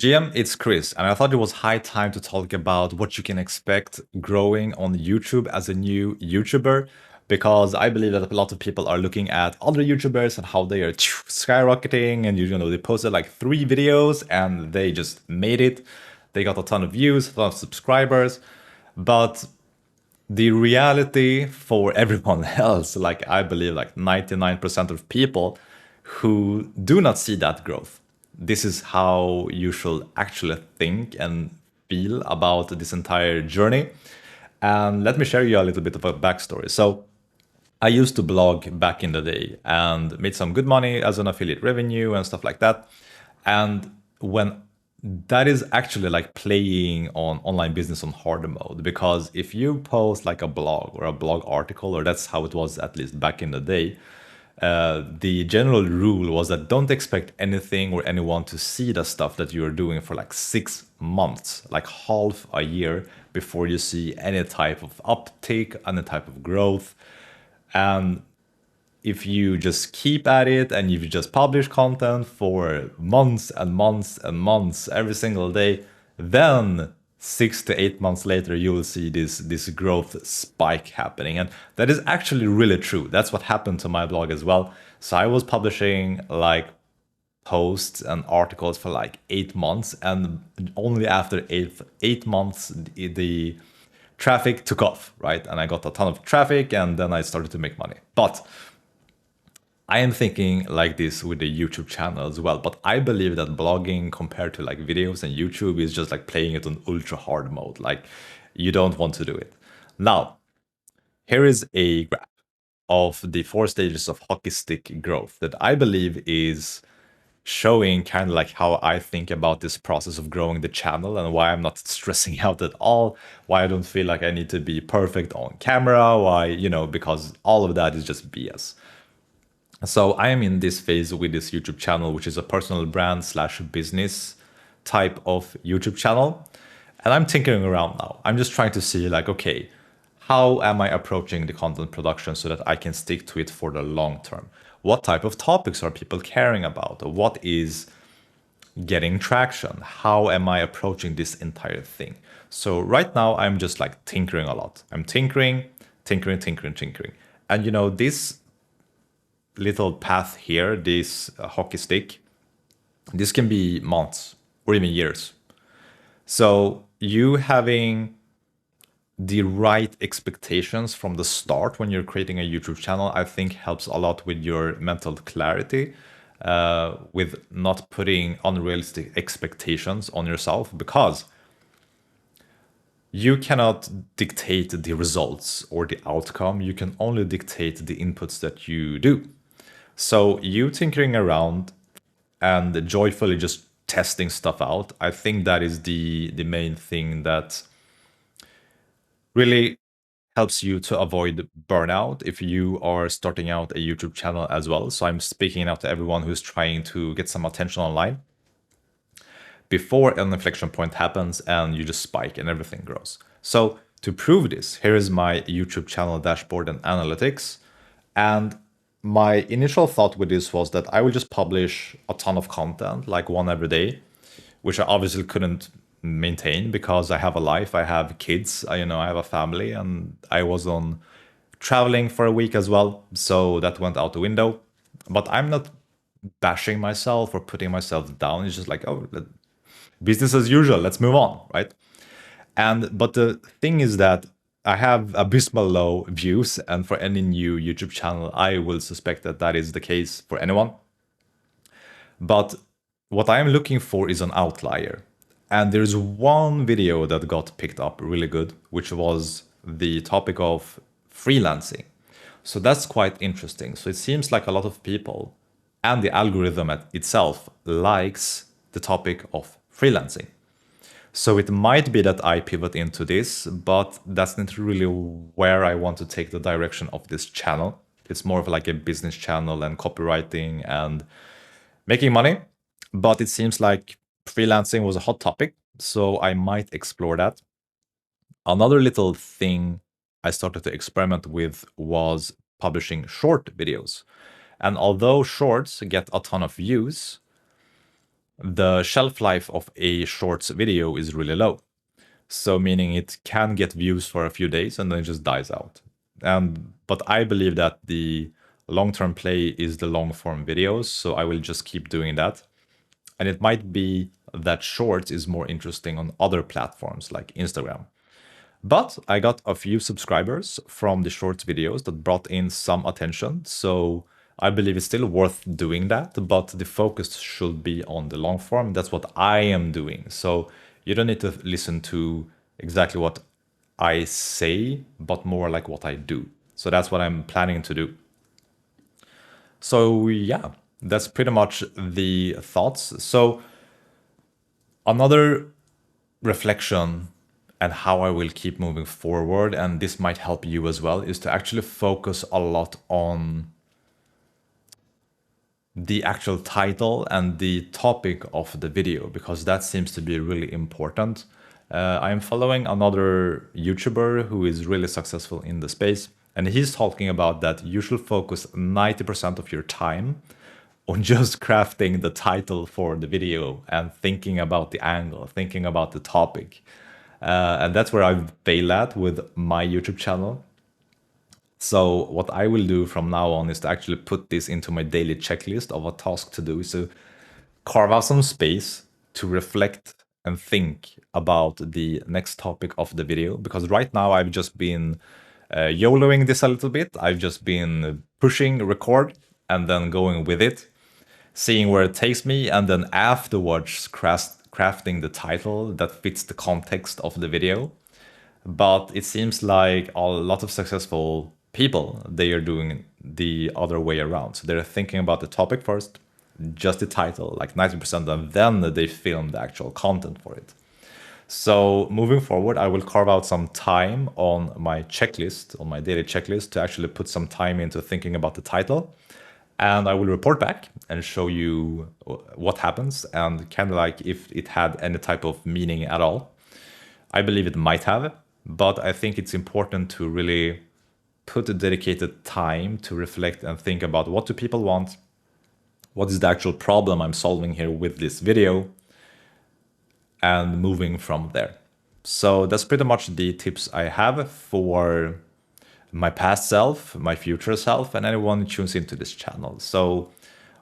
GM, it's Chris, and I thought it was high time to talk about what you can expect growing on YouTube as a new YouTuber, because I believe that a lot of people are looking at other YouTubers and how they are skyrocketing, and they posted like 3 videos and they just made it. They got a ton of views, a ton of subscribers, but the reality for everyone else, like I believe like 99% of people who do not see that growth. This is how you should actually think and feel about this entire journey. And let me share you a little bit of a backstory. So I used to blog back in the day and made some good money as an affiliate revenue and stuff like that. And when that is actually like playing on online business on hard mode, because if you post like a blog or a blog article, or that's how it was at least back in the day, the general rule was that don't expect anything or anyone to see the stuff that you're doing for like 6 months, like half a year, before you see any type of uptake, any type of growth. And if you just keep at it and if you just publish content for months and months and months every single day, then 6 to 8 months later you will see this growth spike happening. And that is actually really true. That's what happened to my blog as well. So I was publishing like posts and articles for like 8 months, and only after eight months the traffic took off, right? And I got a ton of traffic, and then I started to make money. But I am thinking like this with the YouTube channel as well, but I believe that blogging compared to like videos and YouTube is just like playing it on ultra hard mode. Like you don't want to do it. Now, here is a graph of the 4 stages of hockey stick growth that I believe is showing kind of like how I think about this process of growing the channel and why I'm not stressing out at all, why I don't feel like I need to be perfect on camera, why, because all of that is just BS. So I am in this phase with this YouTube channel, which is a personal brand slash business type of YouTube channel. And I'm tinkering around now. I'm just trying to see like, okay, how am I approaching the content production so that I can stick to it for the long term? What type of topics are people caring about? What is getting traction? How am I approaching this entire thing? So right now I'm just like tinkering a lot. I'm tinkering, tinkering, tinkering, tinkering. And this little path here, this hockey stick, this can be months or even years. So you having the right expectations from the start when you're creating a YouTube channel, I think helps a lot with your mental clarity, with not putting unrealistic expectations on yourself, because you cannot dictate the results or the outcome. You can only dictate the inputs that you do. So you tinkering around and joyfully just testing stuff out, I think that is the main thing that really helps you to avoid burnout if you are starting out a YouTube channel as well. So I'm speaking out to everyone who's trying to get some attention online before an inflection point happens and you just spike and everything grows. So to prove this, here is my YouTube channel dashboard and analytics. And my initial thought with this was that I will just publish a ton of content, like one every day, which I obviously couldn't maintain because I have a life, I have kids, I have a family, and I was on traveling for a week as well. So that went out the window. But I'm not bashing myself or putting myself down. It's just like, oh, business as usual, let's move on, right? But the thing is that I have abysmal low views, and for any new YouTube channel, I will suspect that that is the case for anyone. But what I am looking for is an outlier. And there's one video that got picked up really good, which was the topic of freelancing. So that's quite interesting. So it seems like a lot of people and the algorithm itself likes the topic of freelancing. So it might be that I pivot into this, but that's not really where I want to take the direction of this channel. It's more of like a business channel and copywriting and making money. But it seems like freelancing was a hot topic, so I might explore that. Another little thing I started to experiment with was publishing short videos. And although shorts get a ton of views, the shelf life of a shorts video is really low. So meaning it can get views for a few days and then it just dies out. But I believe that the long-term play is the long-form videos, so I will just keep doing that. And it might be that shorts is more interesting on other platforms like Instagram. But I got a few subscribers from the shorts videos that brought in some attention. So I believe it's still worth doing that, but the focus should be on the long form. That's what I am doing. So you don't need to listen to exactly what I say, but more like what I do. So that's what I'm planning to do. So yeah, that's pretty much the thoughts. So another reflection and how I will keep moving forward, and this might help you as well, is to actually focus a lot on the actual title and the topic of the video, because that seems to be really important. I am following another YouTuber who is really successful in the space, and he's talking about that you should focus 90% of your time on just crafting the title for the video and thinking about the angle, thinking about the topic. And that's where I fail at with my YouTube channel. So what I will do from now on is to actually put this into my daily checklist of a task to do. So carve out some space to reflect and think about the next topic of the video. Because right now I've just been YOLOing this a little bit. I've just been pushing record and then going with it, seeing where it takes me, and then afterwards crafting the title that fits the context of the video. But it seems like a lot of successful people, they are doing the other way around. So they're thinking about the topic first, just the title, like 90%, and then they film the actual content for it. So moving forward, I will carve out some time on my checklist, on my daily checklist, to actually put some time into thinking about the title. And I will report back and show you what happens and kind of like if it had any type of meaning at all. I believe it might have, but I think it's important to really put a dedicated time to reflect and think about what do people want? What is the actual problem I'm solving here with this video? And moving from there. So that's pretty much the tips I have for my past self, my future self, and anyone who tunes into this channel. So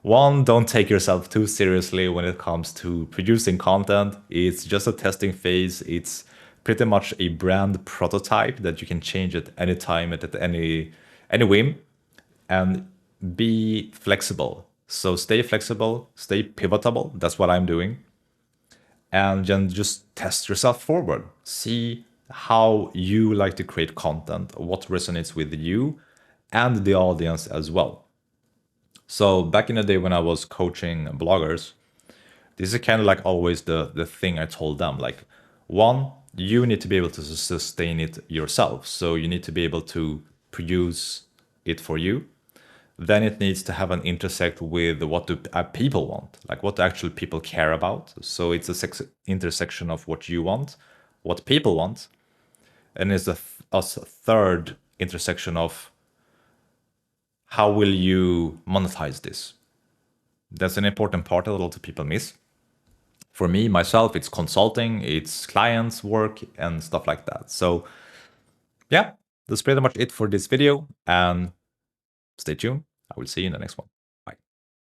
one, don't take yourself too seriously when it comes to producing content. It's just a testing phase. It's pretty much a brand prototype that you can change at any time, at any whim, and be flexible. So stay flexible, stay pivotable. That's what I'm doing. And then just test yourself forward. See how you like to create content, what resonates with you and the audience as well. So back in the day when I was coaching bloggers, this is kind of like always the thing I told them. Like, one, you need to be able to sustain it yourself. So you need to be able to produce it for you. Then it needs to have an intersect with what do people want, like what actual people care about. So it's a intersection of what you want, what people want, and it's a third intersection of how will you monetize this. That's an important part that a lot of people miss. For me, myself, it's consulting, it's clients work and stuff like that. So yeah, that's pretty much it for this video, and stay tuned. I will see you in the next one.